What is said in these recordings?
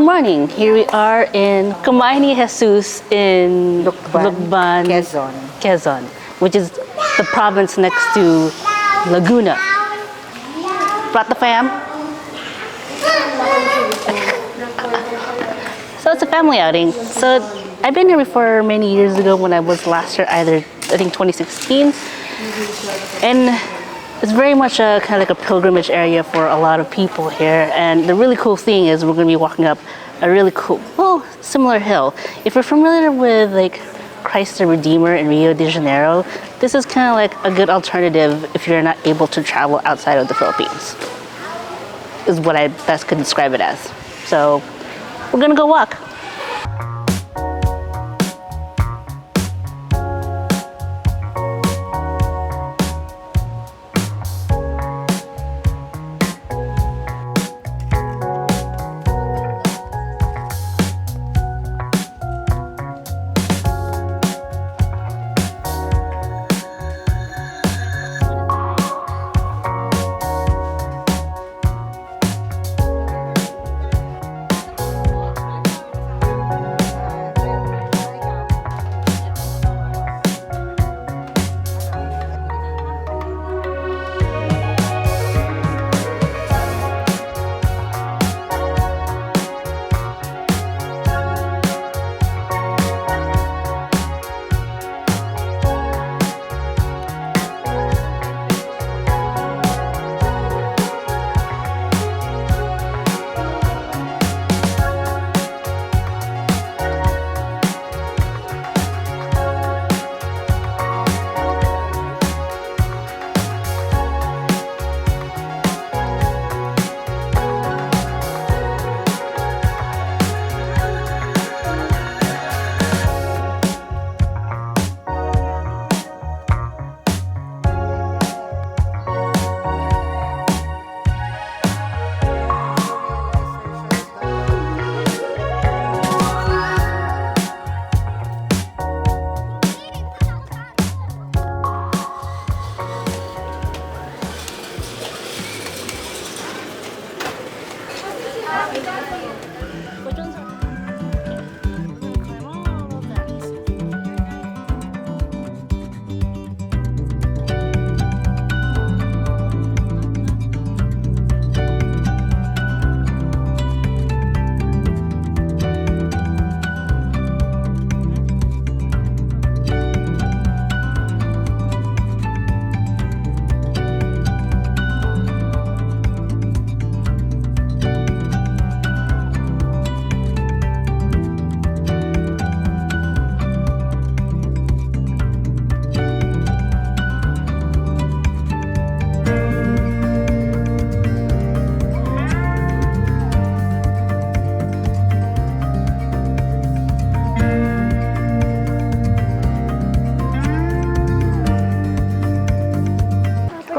morning. Here we are in Kamay Ni Hesus in Lukban, Quezon, which is the province next to Laguna. Brought the fam? So it's a family outing. So I've been here before many years ago when I was last year, I think 2016. And it's very much a kind of like a pilgrimage area for a lot of people here. And the really cool thing is we're going to be walking up a really cool, well, similar hill. If you're familiar with like Christ the Redeemer in Rio de Janeiro, this is kind of like a good alternative if you're not able to travel outside of the Philippines, is what I best could describe it as. So we're going to go walk.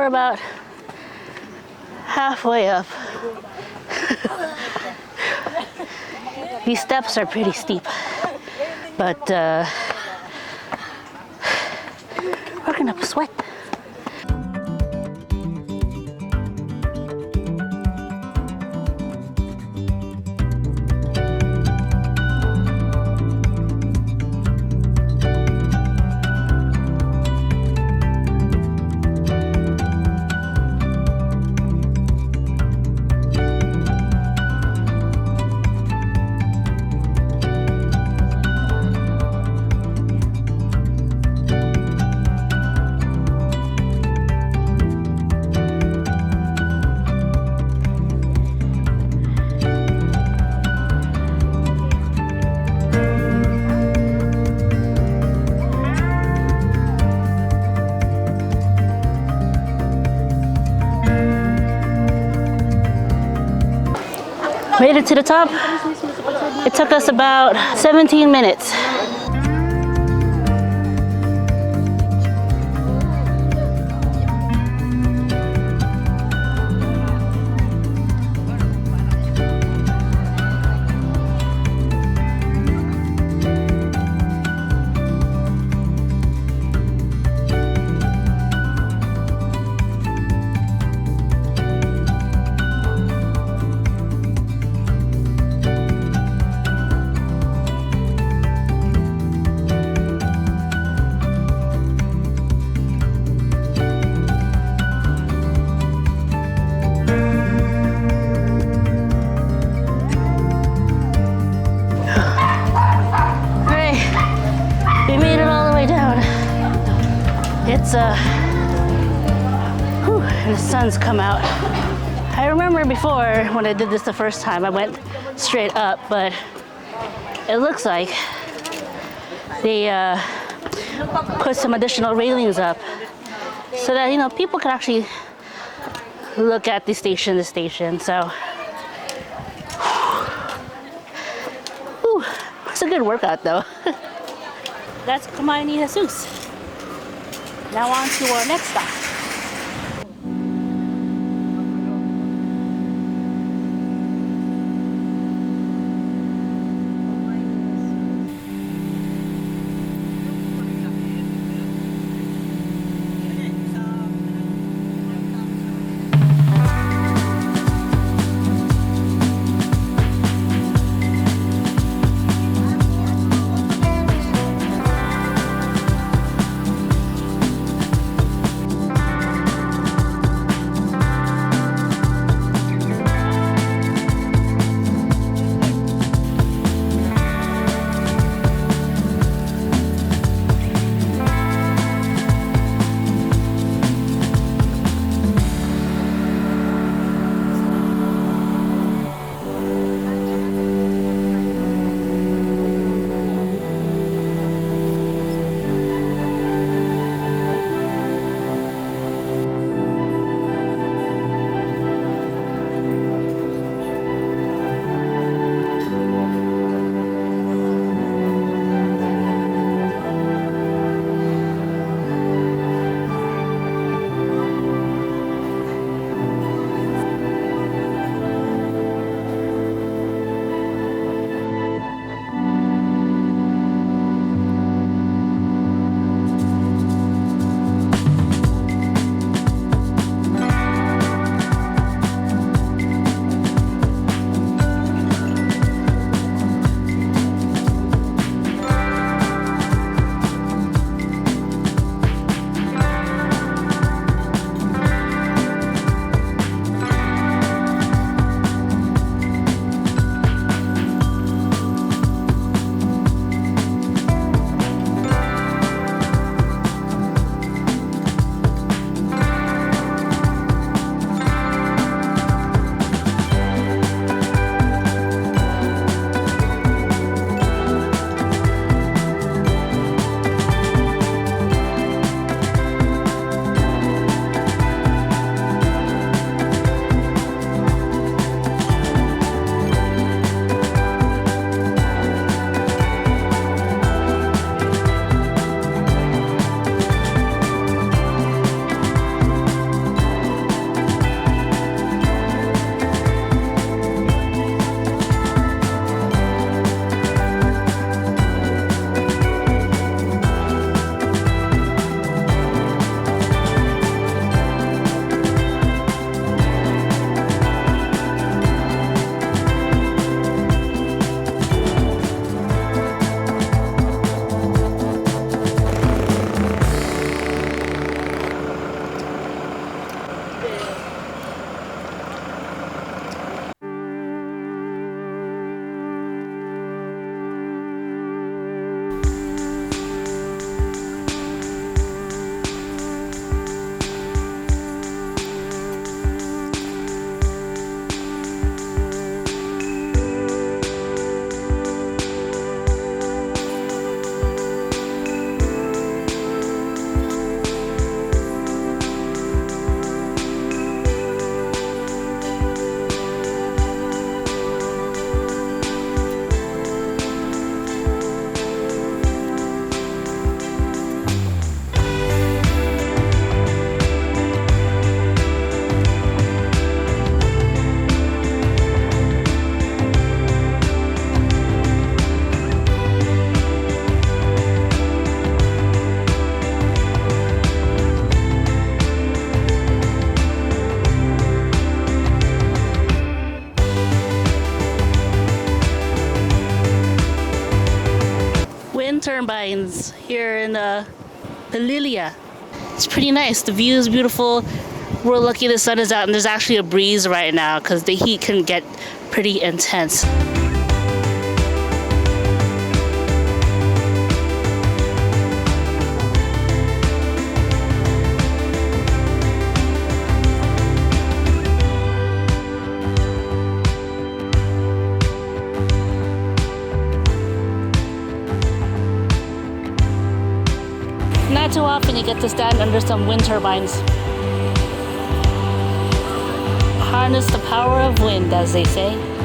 About halfway up. These steps are pretty steep, but working up a sweat. Made it to the top. It took us about 17 minutes. It's and the sun's come out. I remember before when I did this the first time, I went straight up, but it looks like they put some additional railings up so that, you know, people can actually look at the station to station. So, whew, it's a good workout though. That's Kamay Ni Hesus. Now on to our next stop. turbines here in Pilillia. It's pretty nice. The view is beautiful. We're lucky the sun is out and there's actually a breeze right now because the heat can get pretty intense. Not too often you get to stand under some wind turbines. Harness the power of wind, as they say.